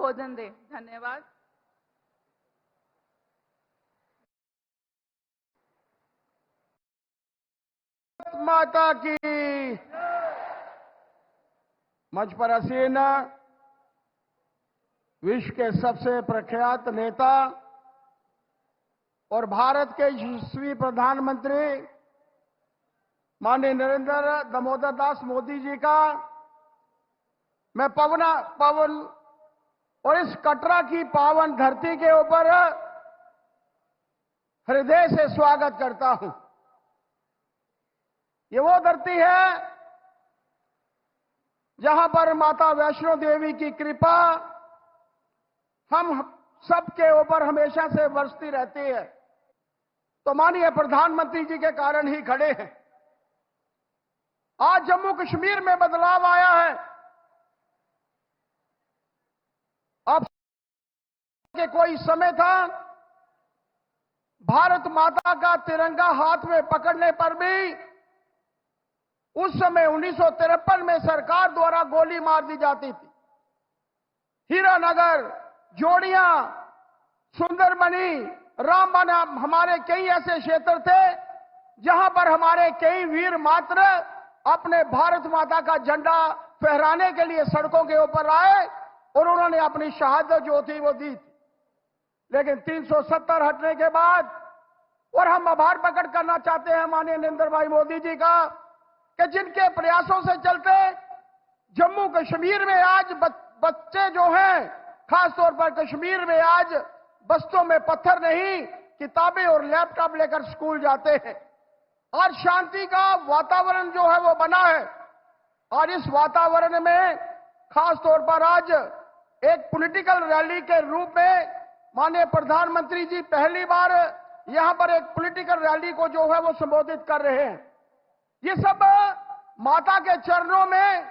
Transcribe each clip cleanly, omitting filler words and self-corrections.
भोजन दें। धन्यवाद। माता की। मंच पर आसीन विश्व के सबसे प्रख्यात नेता और भारत के यशस्वी प्रधानमंत्री माननीय नरेंद्र दामोदर दास मोदी जी का मैं पवन और इस कटरा की पावन धरती के ऊपर हृदय से स्वागत करता हूं। ये वो धरती है जहां पर माता वैष्णो देवी की कृपा हम सबके ऊपर हमेशा से बरसती रहती है। तो माननीय प्रधानमंत्री जी के कारण ही खड़े हैं। आज जम्मू कश्मीर में बदलाव आया है। अब के कोई समय था भारत माता का तिरंगा हाथ में पकड़ने पर भी उस समय 1953 में सरकार द्वारा गोली मार दी जाती थी। हीरानगर, जोड़ियां, सुंदरमणि, रामबन हमारे कई ऐसे क्षेत्र थे जहां पर हमारे कई वीर मात्र अपने भारत माता का झंडा फहराने के लिए सड़कों के ऊपर आए और उन्होंने अपनी शहादत जो थी वो दी थी। लेकिन 370 हटने के बाद और हम आभार प्रकट करना चाहते हैं माननीय नरेंद्र भाई मोदी जी का कि जिनके प्रयासों से चलते जम्मू कश्मीर में आज बच्चे जो हैं, खासतौर पर कश्मीर में आज बस्तों में पत्थर नहीं किताबें और लैपटॉप लेकर स्कूल जाते हैं और शांति का वातावरण जो है वो बना है। और इस वातावरण में खासतौर पर आज एक पॉलिटिकल रैली के रूप में माननीय प्रधानमंत्री जी पहली बार यहां पर एक पॉलिटिकल रैली को जो है वो संबोधित कर रहे हैं। ये सब माता के चरणों में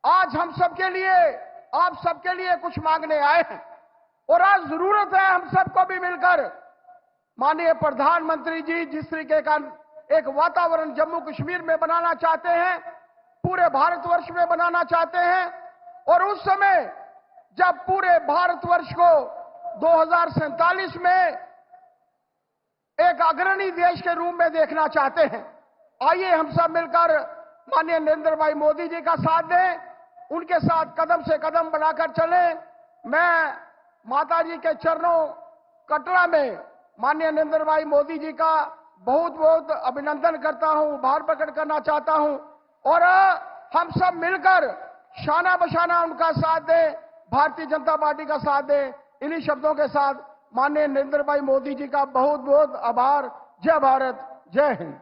आज हम सबके लिए, आप सबके लिए कुछ मांगने आए हैं और आज जरूरत है हम सबको भी मिलकर माननीय प्रधानमंत्री जी जिस तरीके का एक वातावरण जम्मू कश्मीर में बनाना चाहते हैं, पूरे भारतवर्ष में बनाना चाहते हैं और उस समय जब पूरे भारतवर्ष को 2047 में एक अग्रणी देश के रूप में देखना चाहते हैं। आइए हम सब मिलकर माननीय नरेंद्र भाई मोदी जी का साथ दें, उनके साथ कदम से कदम बढ़ाकर चलें। मैं माता जी के चरणों कटरा में माननीय नरेंद्र भाई मोदी जी का बहुत बहुत अभिनंदन करता हूं, आभार प्रकट करना चाहता हूं और हम सब मिलकर शाना बशाना उनका साथ दें, भारतीय जनता पार्टी का साथ दें। इन्हीं शब्दों के साथ माननीय नरेंद्र भाई मोदी जी का बहुत बहुत आभार। जय भारत, जय हिंद।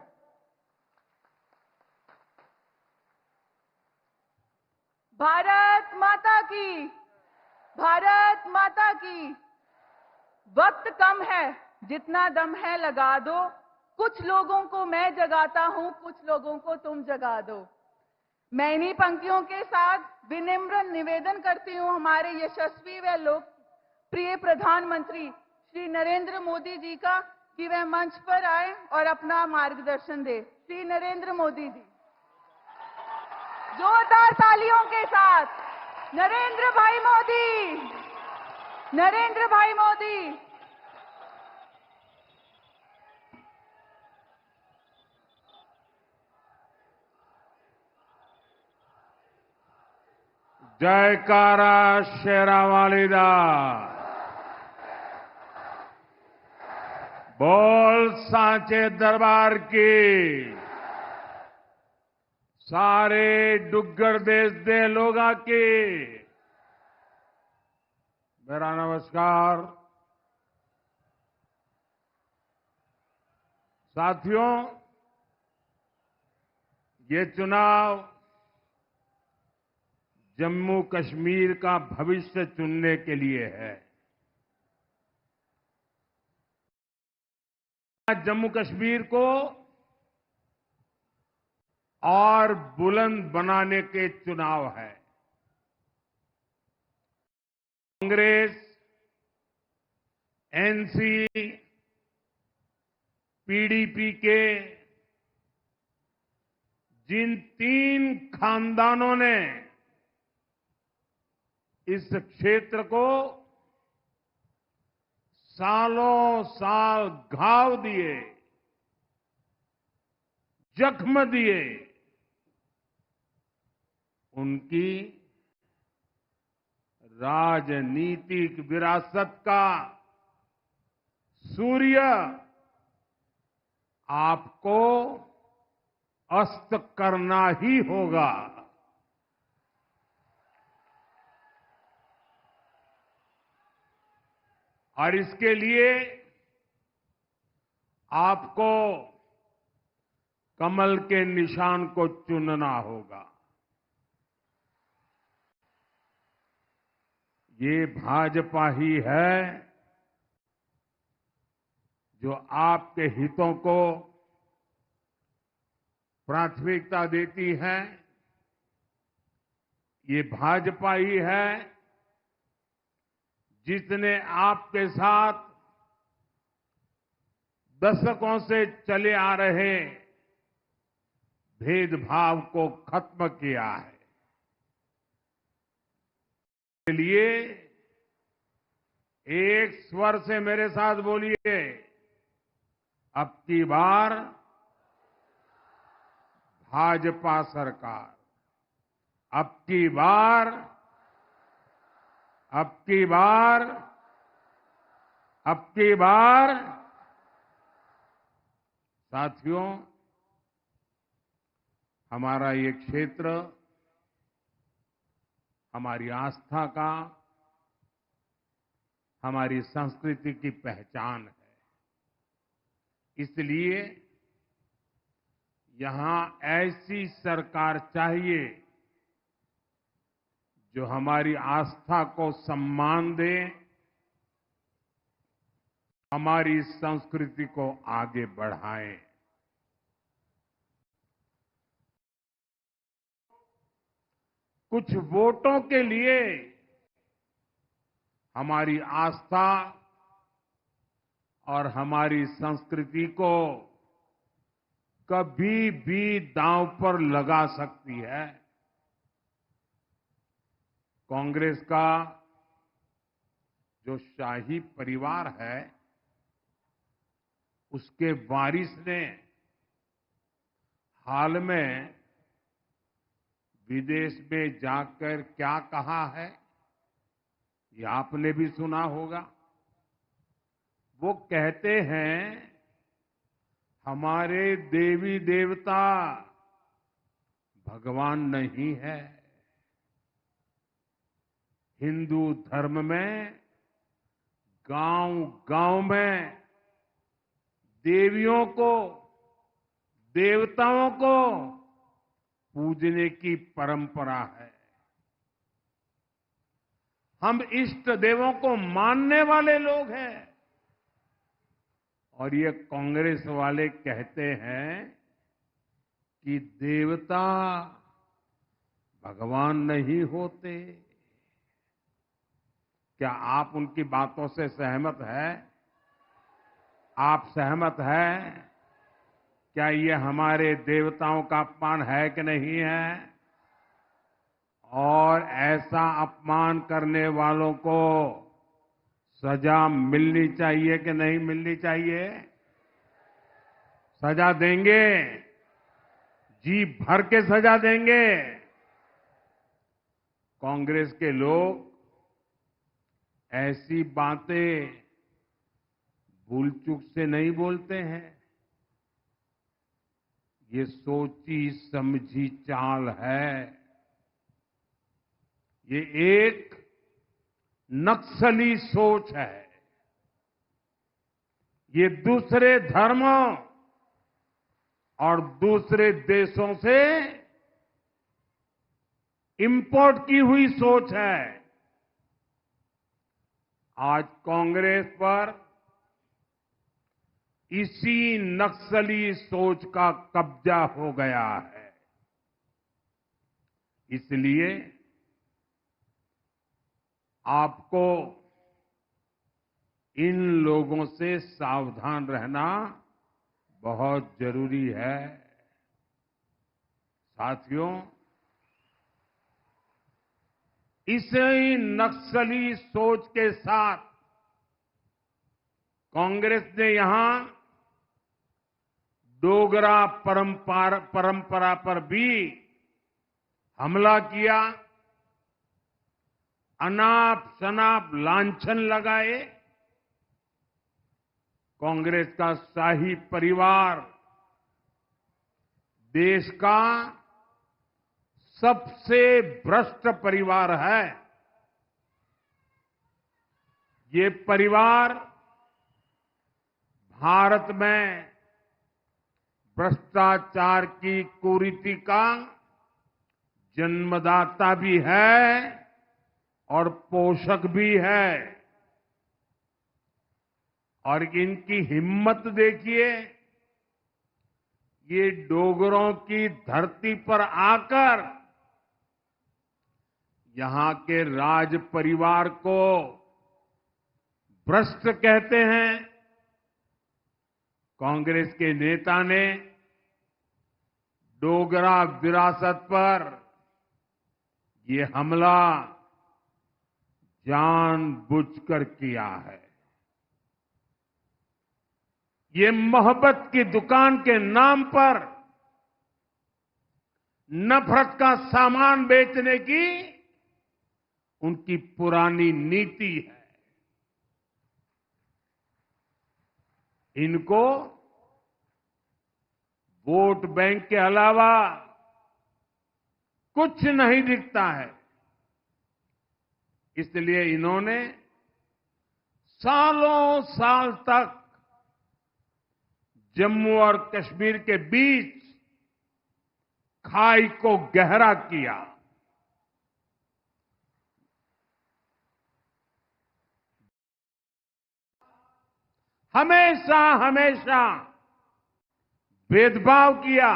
भारत माता की, भारत माता की। वक्त कम है, जितना दम है लगा दो। कुछ लोगों को मैं जगाता हूं, कुछ लोगों को तुम जगा दो। मैं इन्हीं पंक्तियों के साथ विनम्र निवेदन करती हूं हमारे यशस्वी व लोकप्रिय प्रधानमंत्री श्री नरेंद्र मोदी जी का कि वह मंच पर आए और अपना मार्गदर्शन दे। श्री नरेंद्र मोदी जी, जोरदार तालियों के साथ नरेंद्र भाई मोदी, नरेंद्र भाई मोदी। जयकारा शेरावाली दा, बोल सांचे दरबार की। सारे डुग्गर देश दे लोगा की मेरा नमस्कार। साथियों, ये चुनाव जम्मू कश्मीर का भविष्य चुनने के लिए है। जम्मू कश्मीर को और बुलंद बनाने के चुनाव है। कांग्रेस, एनसी, पीडीपी के जिन तीन खानदानों ने इस क्षेत्र को सालों साल घाव दिए, जख्म दिए, उनकी राजनीतिक विरासत का सूर्य आपको अस्त करना ही होगा। और इसके लिए आपको कमल के निशान को चुनना होगा। ये भाजपा ही है जो आपके हितों को प्राथमिकता देती है। ये भाजपा ही है जिसने आपके साथ दशकों से चले आ रहे भेदभाव को खत्म किया है। इसके लिए एक स्वर से मेरे साथ बोलिए, अब की बार भाजपा सरकार, अब की बार, अब की बार, अब की बार। साथियों, हमारा ये क्षेत्र हमारी आस्था का, हमारी संस्कृति की पहचान है। इसलिए यहां ऐसी सरकार चाहिए जो हमारी आस्था को सम्मान दे, हमारी संस्कृति को आगे बढ़ाए। कुछ वोटों के लिए हमारी आस्था और हमारी संस्कृति को कभी भी दांव पर लगा सकती है। कांग्रेस का जो शाही परिवार है, उसके वारिस ने हाल में विदेश में जाकर क्या कहा है, ये आपने भी सुना होगा। वो कहते हैं, हमारे देवी देवता भगवान नहीं है। हिंदू धर्म में गांव-गांव में देवियों को, देवताओं को पूजने की परंपरा है। हम इष्ट देवों को मानने वाले लोग हैं। और ये कांग्रेस वाले कहते हैं कि देवता भगवान नहीं होते। क्या आप उनकी बातों से सहमत हैं? आप सहमत हैं? क्या ये हमारे देवताओं का अपमान है कि नहीं है? और ऐसा अपमान करने वालों को सजा मिलनी चाहिए कि नहीं मिलनी चाहिए? सजा देंगे, जी भर के सजा देंगे। कांग्रेस के लोग ऐसी बातें भूल चूक से नहीं बोलते हैं। ये सोची समझी चाल है। ये एक नक्सली सोच है। ये दूसरे धर्मों और दूसरे देशों से इंपोर्ट की हुई सोच है। आज कांग्रेस पर इसी नक्सली सोच का कब्जा हो गया है। इसलिए आपको इन लोगों से सावधान रहना बहुत जरूरी है। साथियों, इसी नक्सली सोच के साथ कांग्रेस ने यहां डोगरा परंपरा पर भी हमला किया, अनाप शनाप लांछन लगाए। कांग्रेस का शाही परिवार देश का सबसे भ्रष्ट परिवार है। ये परिवार भारत में भ्रष्टाचार की कुरीति का जन्मदाता भी है और पोषक भी है। और इनकी हिम्मत देखिए, ये डोगरों की धरती पर आकर यहां के राज परिवार को भ्रष्ट कहते हैं। कांग्रेस के नेता ने डोगरा विरासत पर ये हमला जानबूझकर किया है। ये मोहब्बत की दुकान के नाम पर नफरत का सामान बेचने की उनकी पुरानी नीति है। इनको वोट बैंक के अलावा कुछ नहीं दिखता है। इसलिए इन्होंने सालों साल तक जम्मू और कश्मीर के बीच खाई को गहरा किया। हमेशा हमेशा भेदभाव किया,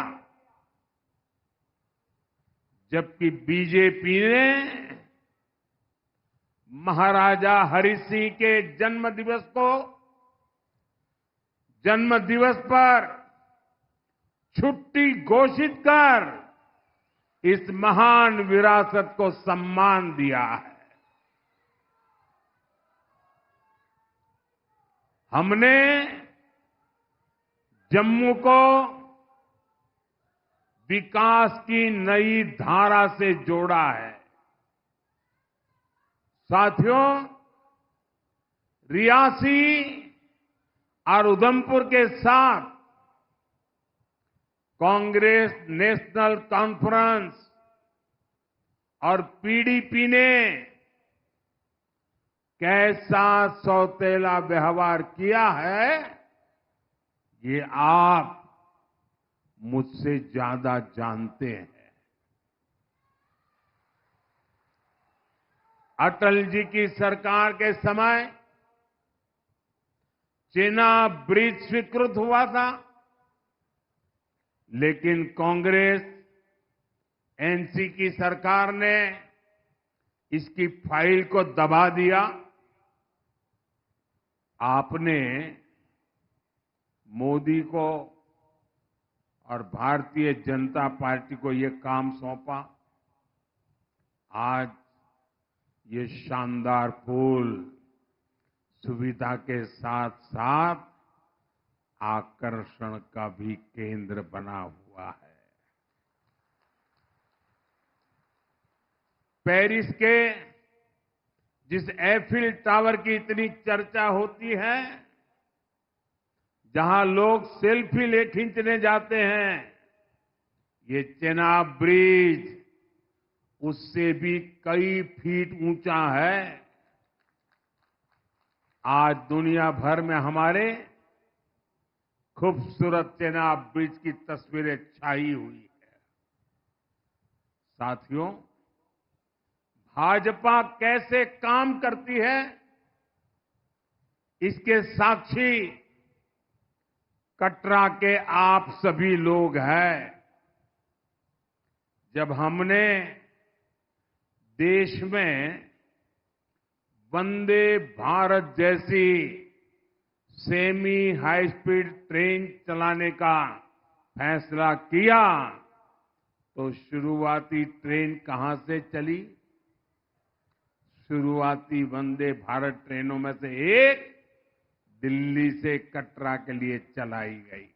जबकि बीजेपी ने महाराजा हरि सिंह के जन्म दिवस पर छुट्टी घोषित कर इस महान विरासत को सम्मान दिया है। हमने जम्मू को विकास की नई धारा से जोड़ा है। साथियों, रियासी और उधमपुर के साथ कांग्रेस नेशनल कॉन्फ्रेंस और पीडीपी ने कैसा सौतेला व्यवहार किया है, ये आप मुझसे ज्यादा जानते हैं। अटल जी की सरकार के समय चेनाब ब्रिज स्वीकृत हुआ था, लेकिन कांग्रेस एनसी की सरकार ने इसकी फाइल को दबा दिया। आपने मोदी को और भारतीय जनता पार्टी को ये काम सौंपा। आज ये शानदार पुल सुविधा के साथ साथ आकर्षण का भी केंद्र बना हुआ है। पेरिस के जिस एफिल टावर की इतनी चर्चा होती है, जहां लोग सेल्फी खींचने जाते हैं, ये चेनाब ब्रिज उससे भी कई फीट ऊंचा है। आज दुनिया भर में हमारे खूबसूरत चेनाब ब्रिज की तस्वीरें छाई हुई है। साथियों, भाजपा कैसे काम करती है, इसके साक्षी कटरा के आप सभी लोग हैं। जब हमने देश में वंदे भारत जैसी सेमी हाई स्पीड ट्रेन चलाने का फैसला किया, तो शुरुआती ट्रेन कहां से चली? शुरुआती वंदे भारत ट्रेनों में से एक दिल्ली से कटरा के लिए चलाई गई।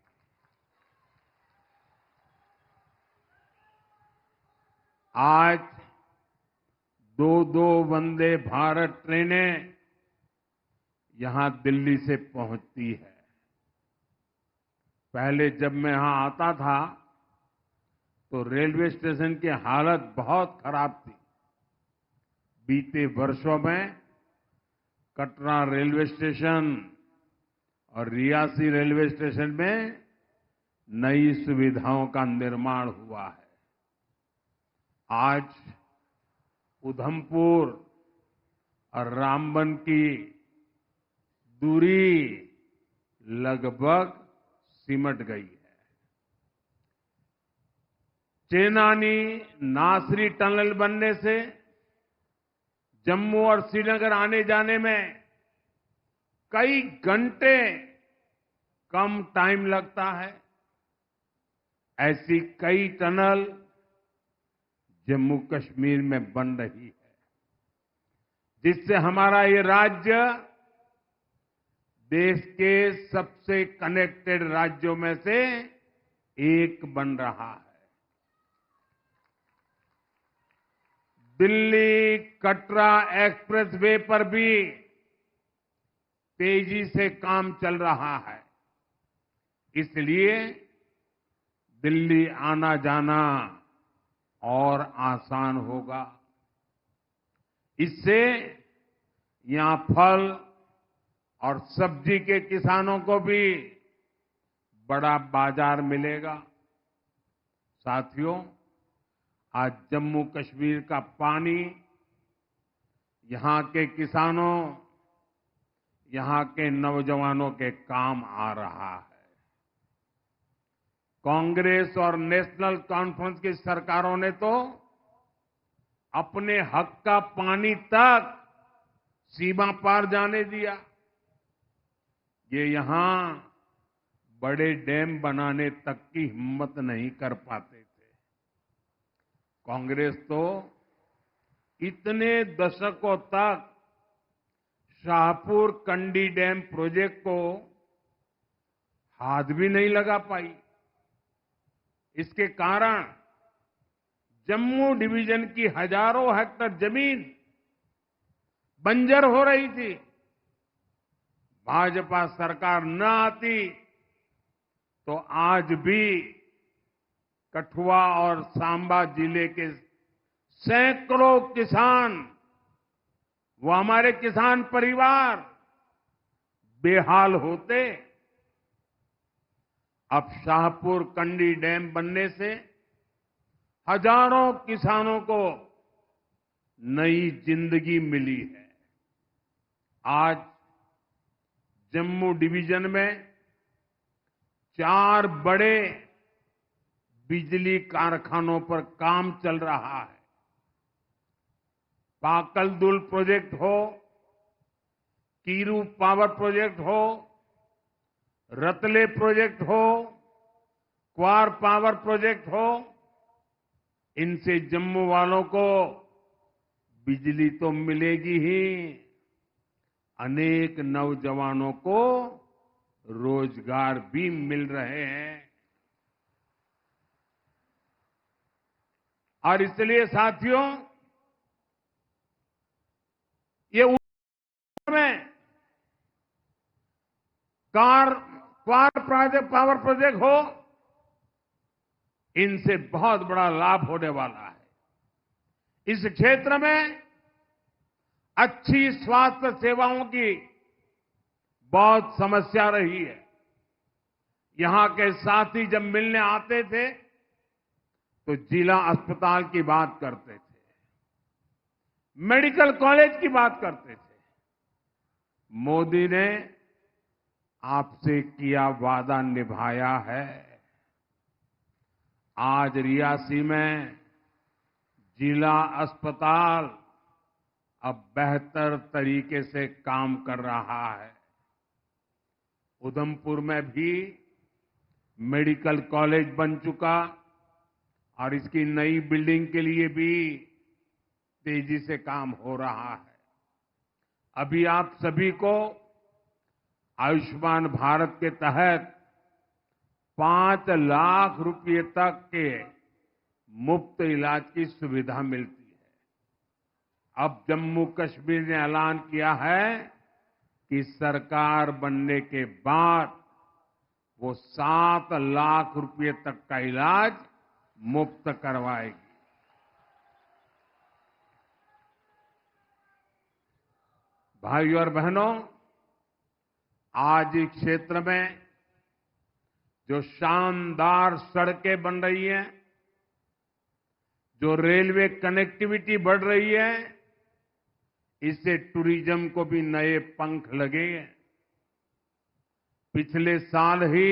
आज दो वंदे भारत ट्रेनें यहां दिल्ली से पहुंचती है। पहले जब मैं यहां आता था तो रेलवे स्टेशन की हालत बहुत खराब थी। बीते वर्षों में कटरा रेलवे स्टेशन और रियासी रेलवे स्टेशन में नई सुविधाओं का निर्माण हुआ है। आज उधमपुर और रामबन की दूरी लगभग सिमट गई है। चेनानी नासरी टनल बनने से जम्मू और श्रीनगर आने जाने में कई घंटे कम टाइम लगता है। ऐसी कई टनल जम्मू कश्मीर में बन रही है, जिससे हमारा ये राज्य देश के सबसे कनेक्टेड राज्यों में से एक बन रहा है। दिल्ली कटरा एक्सप्रेस वे पर भी तेजी से काम चल रहा है। इसलिए दिल्ली आना जाना और आसान होगा। इससे यहां फल और सब्जी के किसानों को भी बड़ा बाजार मिलेगा। साथियों, आज जम्मू कश्मीर का पानी यहां के किसानों, यहां के नौजवानों के काम आ रहा है। कांग्रेस और नेशनल कॉन्फ्रेंस की सरकारों ने तो अपने हक का पानी तक सीमा पार जाने दिया। ये यहां बड़े डैम बनाने तक की हिम्मत नहीं कर पाते थे। कांग्रेस तो इतने दशकों तक शाहपुर कंडी डैम प्रोजेक्ट को हाथ भी नहीं लगा पाई। इसके कारण जम्मू डिवीजन की हजारों हेक्टेयर जमीन बंजर हो रही थी। भाजपा सरकार न आती तो आज भी कठुआ और सांबा जिले के सैकड़ों किसान, वो हमारे किसान परिवार बेहाल होते। अब शाहपुर कंडी डैम बनने से हजारों किसानों को नई जिंदगी मिली है। आज जम्मू डिवीजन में 4 बड़े बिजली कारखानों पर काम चल रहा है। पाकलदुल प्रोजेक्ट हो, कीरू पावर प्रोजेक्ट हो, रतले प्रोजेक्ट हो, क्वार पावर प्रोजेक्ट हो, इनसे जम्मू वालों को बिजली तो मिलेगी ही, अनेक नौजवानों को रोजगार भी मिल रहे हैं। और इसलिए साथियों, ये में क्वार पावर प्रोजेक्ट हो, इनसे बहुत बड़ा लाभ होने वाला है। इस क्षेत्र में अच्छी स्वास्थ्य सेवाओं की बहुत समस्या रही है। यहां के साथी जब मिलने आते थे तो जिला अस्पताल की बात करते थे, मेडिकल कॉलेज की बात करते थे। मोदी ने आपसे किया वादा निभाया है। आज रियासी में जिला अस्पताल अब बेहतर तरीके से काम कर रहा है। उधमपुर में भी मेडिकल कॉलेज बन चुका और इसकी नई बिल्डिंग के लिए भी तेजी से काम हो रहा है। अभी आप सभी को आयुष्मान भारत के तहत 5 लाख रुपए तक के मुफ्त इलाज की सुविधा मिलती है। अब जम्मू कश्मीर ने ऐलान किया है कि सरकार बनने के बाद वो 7 लाख रुपए तक का इलाज मुफ्त करवाएगी। भाइयों और बहनों, आज इस क्षेत्र में जो शानदार सड़कें बन रही हैं, जो रेलवे कनेक्टिविटी बढ़ रही है, इससे टूरिज्म को भी नए पंख लगे हैं। पिछले साल ही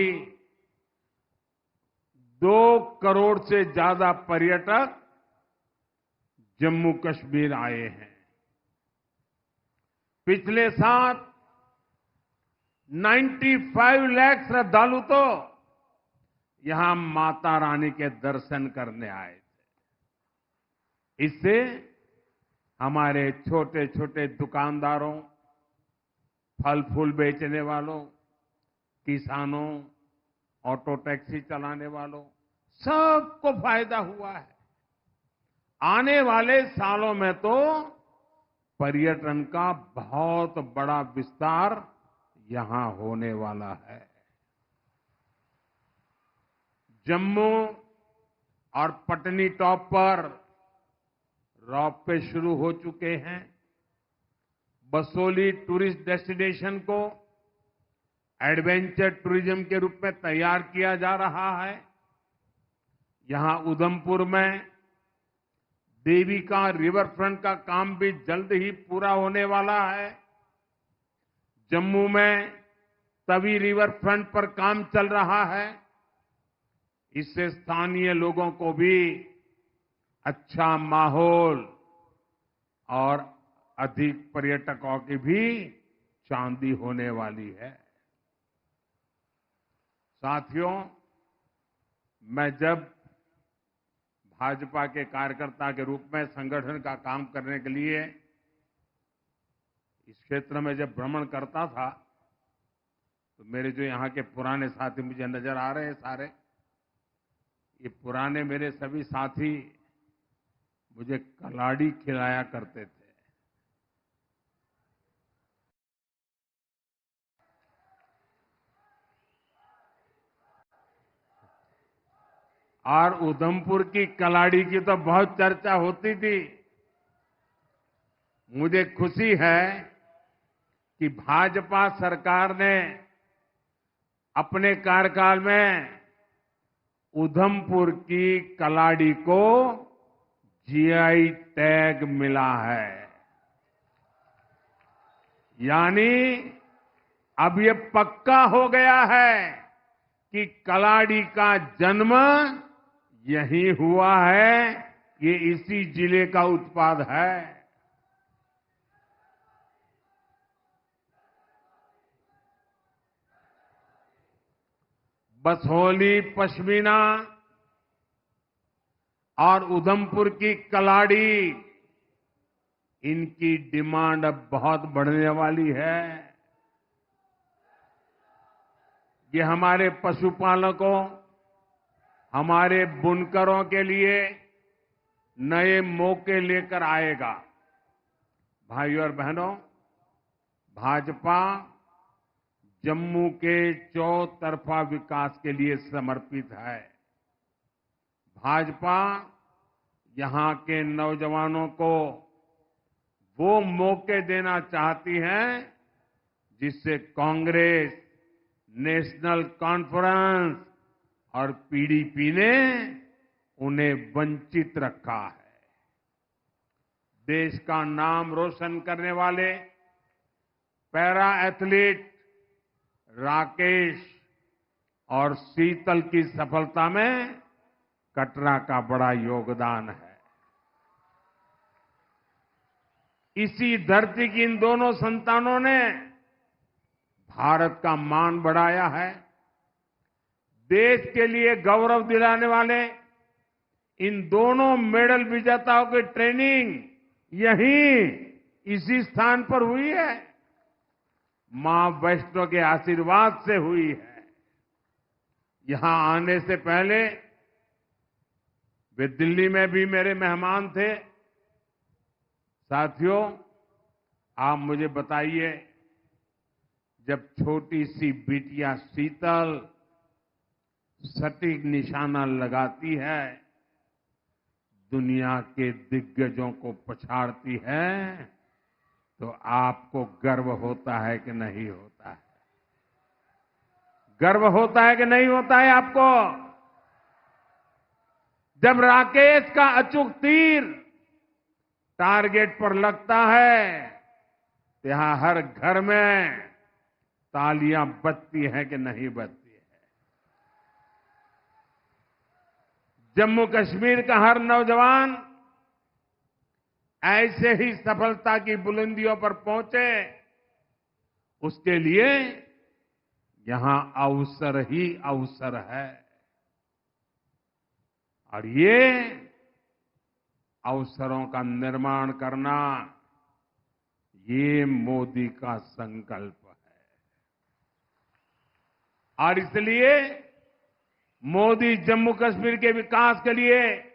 2 करोड़ से ज्यादा पर्यटक जम्मू कश्मीर आए हैं। पिछले साल 95 लाख श्रद्धालु तो यहां माता रानी के दर्शन करने आए थे। इससे हमारे छोटे छोटे दुकानदारों, फल फूल बेचने वालों, किसानों, ऑटो टैक्सी चलाने वालों, सबको फायदा हुआ है। आने वाले सालों में तो पर्यटन का बहुत बड़ा विस्तार यहां होने वाला है। जम्मू और पटनी टॉप पर रॉपवे शुरू हो चुके हैं। बसोली टूरिस्ट डेस्टिनेशन को एडवेंचर टूरिज्म के रूप में तैयार किया जा रहा है। यहां उधमपुर में देविका रिवर फ्रंट का काम भी जल्द ही पूरा होने वाला है। जम्मू में तवी रिवर फ्रंट पर काम चल रहा है। इससे स्थानीय लोगों को भी अच्छा माहौल और अधिक पर्यटकों की भी चांदी होने वाली है। साथियों, मैं जब भाजपा के कार्यकर्ता के रूप में संगठन का काम करने के लिए इस क्षेत्र में जब भ्रमण करता था, तो मेरे जो यहाँ के पुराने साथी मुझे नजर आ रहे हैं सारे, ये पुराने मेरे सभी साथी मुझे कलाड़ी खिलाया करते थे। और उधमपुर की कलाड़ी की तो बहुत चर्चा होती थी। मुझे खुशी है कि भाजपा सरकार ने अपने कार्यकाल में उधमपुर की कलाड़ी को जीआई टैग मिला है। यानी अब ये पक्का हो गया है कि कलाड़ी का जन्म यहीं हुआ है, ये इसी जिले का उत्पाद है। बसोली पश्मीना और उधमपुर की कलाड़ी, इनकी डिमांड अब बहुत बढ़ने वाली है। ये हमारे पशुपालकों, हमारे बुनकरों के लिए नए मौके लेकर आएगा। भाइयों और बहनों, भाजपा जम्मू के चौतरफा विकास के लिए समर्पित है। भाजपा यहां के नौजवानों को वो मौके देना चाहती है जिससे कांग्रेस, नेशनल कॉन्फ्रेंस और पीडीपी ने उन्हें वंचित रखा है। देश का नाम रोशन करने वाले पैरा एथलीट राकेश और शीतल की सफलता में कटरा का बड़ा योगदान है। इसी धरती की इन दोनों संतानों ने भारत का मान बढ़ाया है। देश के लिए गौरव दिलाने वाले इन दोनों मेडल विजेताओं की ट्रेनिंग यहीं इसी स्थान पर हुई है, मां वैष्णो के आशीर्वाद से हुई है। यहां आने से पहले वे दिल्ली में भी मेरे मेहमान थे। साथियों, आप मुझे बताइए, जब छोटी सी बिटिया शीतल सटीक निशाना लगाती है, दुनिया के दिग्गजों को पछाड़ती है, तो आपको गर्व होता है कि नहीं होता है? गर्व होता है कि नहीं होता है आपको? जब राकेश का अचूक तीर टारगेट पर लगता है, तो यहां हर घर में तालियां बजती हैं कि नहीं बजती है? जम्मू कश्मीर का हर नौजवान ऐसे ही सफलता की बुलंदियों पर पहुंचे, उसके लिए यहां अवसर ही अवसर है। और ये अवसरों का निर्माण करना, ये मोदी का संकल्प है। और इसलिए मोदी जम्मू कश्मीर के विकास के लिए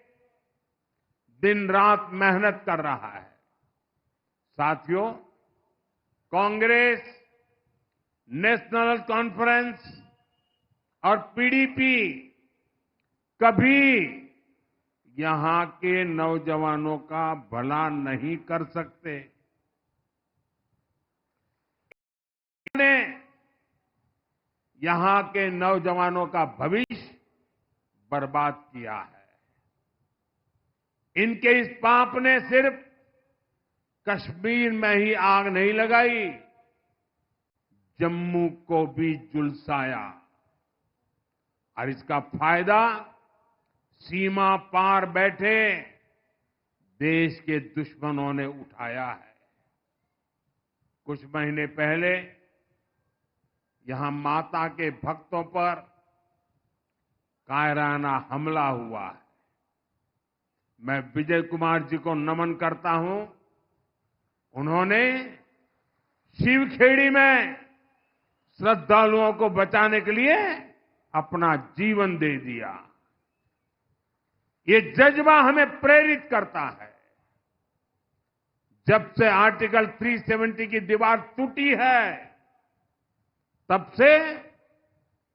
दिन रात मेहनत कर रहा है। साथियों, कांग्रेस, नेशनल कॉन्फ्रेंस और पीडीपी कभी यहां के नौजवानों का भला नहीं कर सकते। ने यहां के नौजवानों का भविष्य बर्बाद किया है। इनके इस पाप ने सिर्फ कश्मीर में ही आग नहीं लगाई, जम्मू को भी झुलसाया। और इसका फायदा सीमा पार बैठे देश के दुश्मनों ने उठाया है। कुछ महीने पहले यहां माता के भक्तों पर कायराना हमला हुआ है। मैं विजय कुमार जी को नमन करता हूं। उन्होंने शिवखेड़ी में श्रद्धालुओं को बचाने के लिए अपना जीवन दे दिया। ये जज्बा हमें प्रेरित करता है। जब से आर्टिकल 370 की दीवार टूटी है, तब से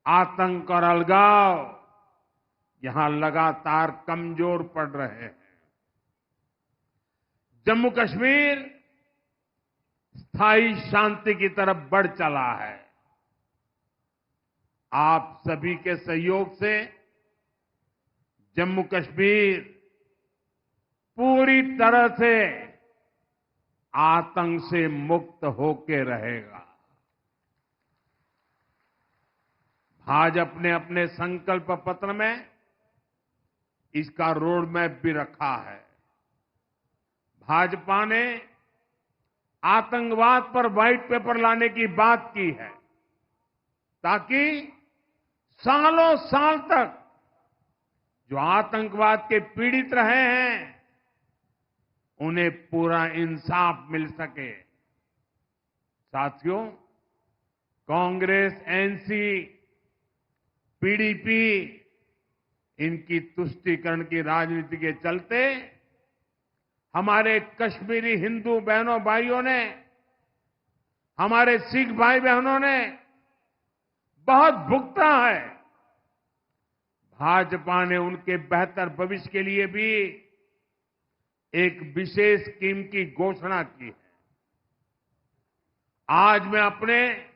आतंक और अलगाव यहां लगातार कमजोर पड़ रहे हैं। जम्मू कश्मीर स्थायी शांति की तरफ बढ़ चला है। आप सभी के सहयोग से जम्मू कश्मीर पूरी तरह से आतंक से मुक्त होके रहेगा। भाजपा ने अपने संकल्प पत्र में इसका रोड मैप भी रखा है। भाजपा ने आतंकवाद पर व्हाइट पेपर लाने की बात की है, ताकि सालों साल तक जो आतंकवाद के पीड़ित रहे हैं, उन्हें पूरा इंसाफ मिल सके। साथियों, कांग्रेस, एनसी, पीडीपी, इनकी तुष्टीकरण की राजनीति के चलते हमारे कश्मीरी हिंदू बहनों भाइयों ने, हमारे सिख भाई बहनों ने बहुत भुगता है। भाजपा ने उनके बेहतर भविष्य के लिए भी एक विशेष स्कीम की घोषणा की है। आज मैं अपने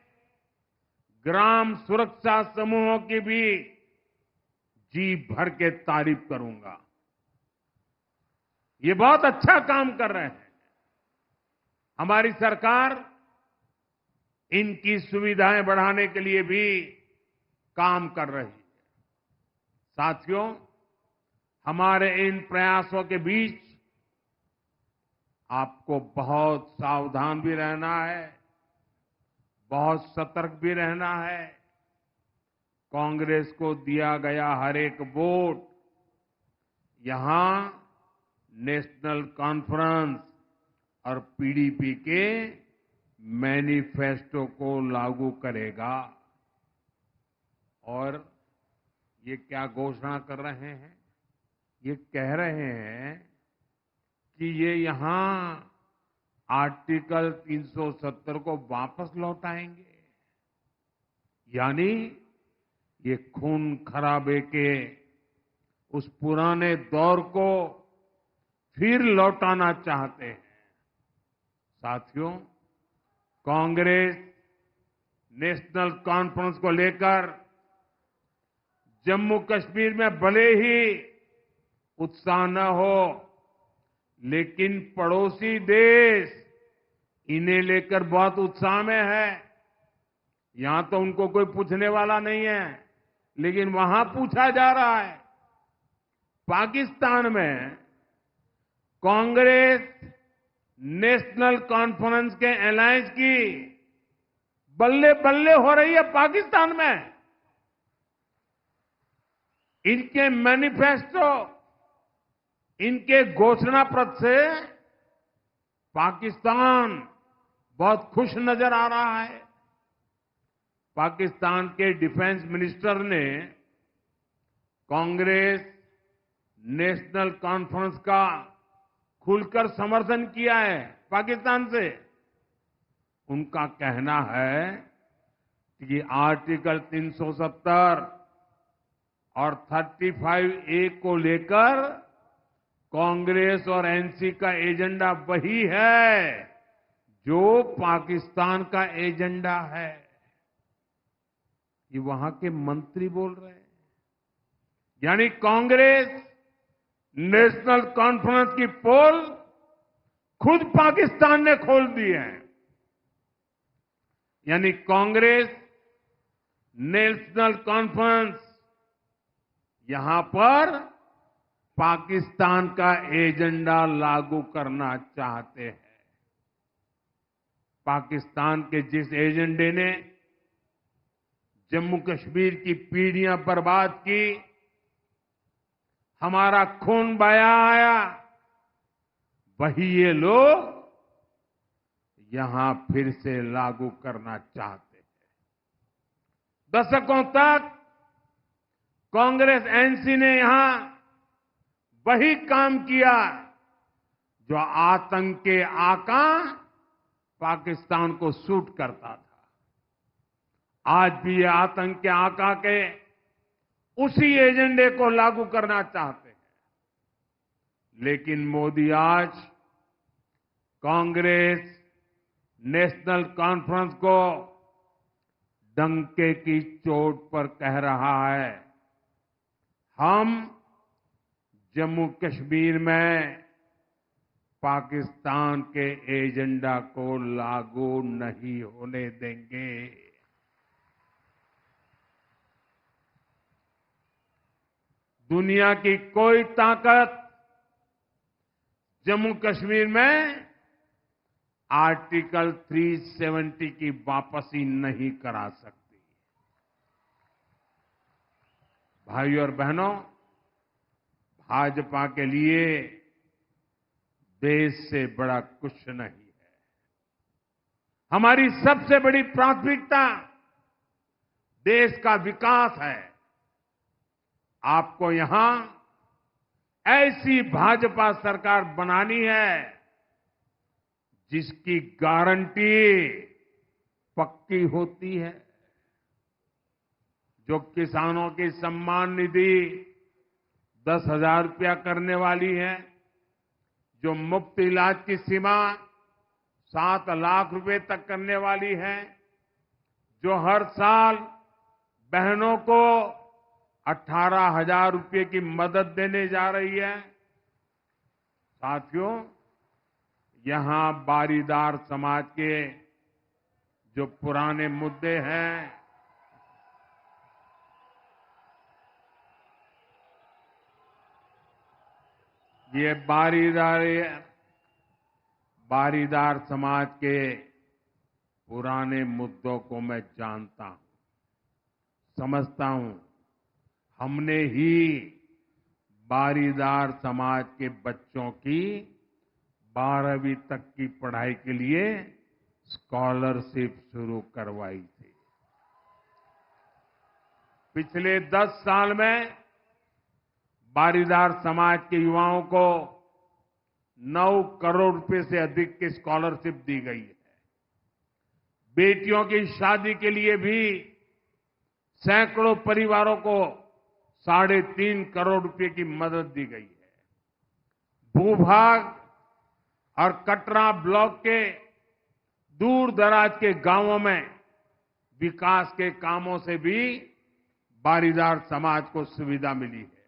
ग्राम सुरक्षा समूहों की भी जी भर के तारीफ करूंगा। ये बहुत अच्छा काम कर रहे हैं। हमारी सरकार इनकी सुविधाएं बढ़ाने के लिए भी काम कर रही है। साथियों, हमारे इन प्रयासों के बीच आपको बहुत सावधान भी रहना है, बहुत सतर्क भी रहना है। कांग्रेस को दिया गया हर एक वोट यहां नेशनल कॉन्फ्रेंस और पीडीपी के मैनिफेस्टो को लागू करेगा। और ये क्या घोषणा कर रहे हैं? ये कह रहे हैं कि ये यहां आर्टिकल 370 को वापस लौटाएंगे, यानी ये खून खराबे के उस पुराने दौर को फिर लौटाना चाहते हैं। साथियों, कांग्रेस नेशनल कॉन्फ्रेंस को लेकर जम्मू कश्मीर में भले ही उत्साह न हो, लेकिन पड़ोसी देश इन्हें लेकर बहुत उत्साह में है। यहां तो उनको कोई पूछने वाला नहीं है, लेकिन वहां पूछा जा रहा है। पाकिस्तान में कांग्रेस नेशनल कॉन्फ्रेंस के अलायंस की बल्ले बल्ले हो रही है। पाकिस्तान में इनके मैनिफेस्टो, इनके घोषणा पत्र से पाकिस्तान बहुत खुश नजर आ रहा है। पाकिस्तान के डिफेंस मिनिस्टर ने कांग्रेस नेशनल कॉन्फ्रेंस का खुलकर समर्थन किया है। पाकिस्तान से उनका कहना है कि आर्टिकल 370 और 35A को लेकर कांग्रेस और एनसी का एजेंडा वही है जो पाकिस्तान का एजेंडा है। ये वहां के मंत्री बोल रहे हैं। यानी कांग्रेस नेशनल कॉन्फ्रेंस की पोल खुद पाकिस्तान ने खोल दी है। यानी कांग्रेस नेशनल कॉन्फ्रेंस यहां पर पाकिस्तान का एजेंडा लागू करना चाहते हैं। पाकिस्तान के जिस एजेंडे ने जम्मू कश्मीर की पीढ़ियां बर्बाद की, हमारा खून बहाया आया, वही ये लोग यहां फिर से लागू करना चाहते हैं। दशकों तक कांग्रेस एनसी ने यहां वही काम किया जो आतंक के आका पाकिस्तान को सूट करता था। आज भी ये आतंक के आका के उसी एजेंडे को लागू करना चाहते हैं। लेकिन मोदी आज कांग्रेस नेशनल कॉन्फ्रेंस को डंके की चोट पर कह रहा है, हम जम्मू कश्मीर में पाकिस्तान के एजेंडा को लागू नहीं होने देंगे। दुनिया की कोई ताकत जम्मू कश्मीर में आर्टिकल 370 की वापसी नहीं करा सकती। भाइयों और बहनों, भाजपा के लिए देश से बड़ा कुछ नहीं है। हमारी सबसे बड़ी प्राथमिकता देश का विकास है। आपको यहां ऐसी भाजपा सरकार बनानी है जिसकी गारंटी पक्की होती है, जो किसानों की सम्मान निधि 10,000 रुपया करने वाली है, जो मुफ्त इलाज की सीमा 7 लाख रुपए तक करने वाली है, जो हर साल बहनों को 18,000 रुपए की मदद देने जा रही है। साथियों, यहां बारीदार समाज के जो पुराने मुद्दे हैं, ये बारीदार समाज के पुराने मुद्दों को मैं जानता हूं, समझता हूं। हमने ही बारीदार समाज के बच्चों की 12वीं तक की पढ़ाई के लिए स्कॉलरशिप शुरू करवाई थी। पिछले 10 साल में पाटीदार समाज के युवाओं को 9 करोड़ रुपए से अधिक की स्कॉलरशिप दी गई है। बेटियों की शादी के लिए भी सैकड़ों परिवारों को 3.5 करोड़ रुपए की मदद दी गई है। भूभाग और कटरा ब्लॉक के दूर दराज के गांवों में विकास के कामों से भी पाटीदार समाज को सुविधा मिली है।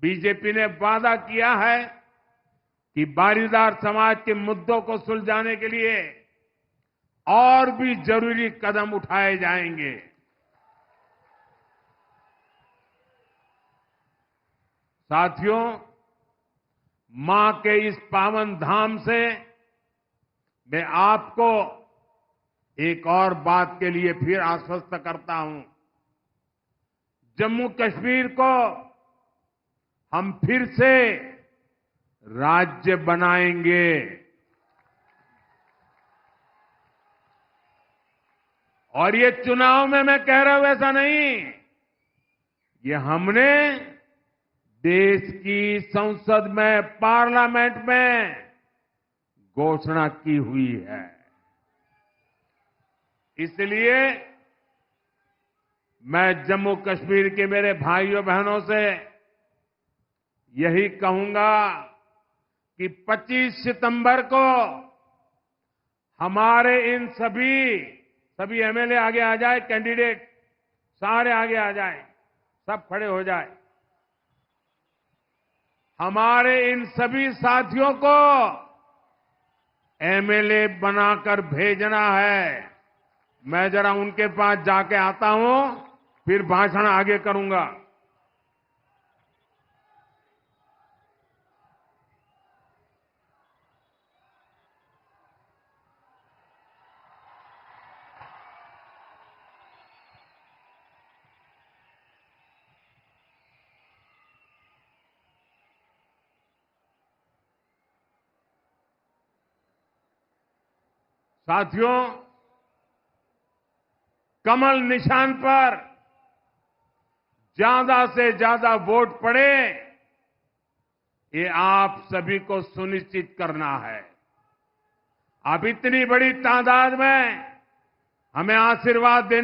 बीजेपी ने वादा किया है कि पाटीदार समाज के मुद्दों को सुलझाने के लिए और भी जरूरी कदम उठाए जाएंगे। साथियों, मां के इस पावन धाम से मैं आपको एक और बात के लिए फिर आश्वस्त करता हूं। जम्मू कश्मीर को हम फिर से राज्य बनाएंगे। और ये चुनाव में मैं कह रहा हूं ऐसा नहीं, ये हमने देश की संसद में, पार्लियामेंट में घोषणा की हुई है। इसलिए मैं जम्मू कश्मीर के मेरे भाइयों बहनों से यही कहूंगा कि 25 सितंबर को हमारे इन सभी एमएलए आगे आ जाए, कैंडिडेट सारे आगे आ जाए, सब खड़े हो जाए। हमारे इन सभी साथियों को एमएलए बनाकर भेजना है। मैं जरा उनके पास जाके आता हूं, फिर भाषण आगे करूंगा। साथियों, कमल निशान पर ज्यादा से ज्यादा वोट पड़े, ये आप सभी को सुनिश्चित करना है। आप इतनी बड़ी तादाद में हमें आशीर्वाद देने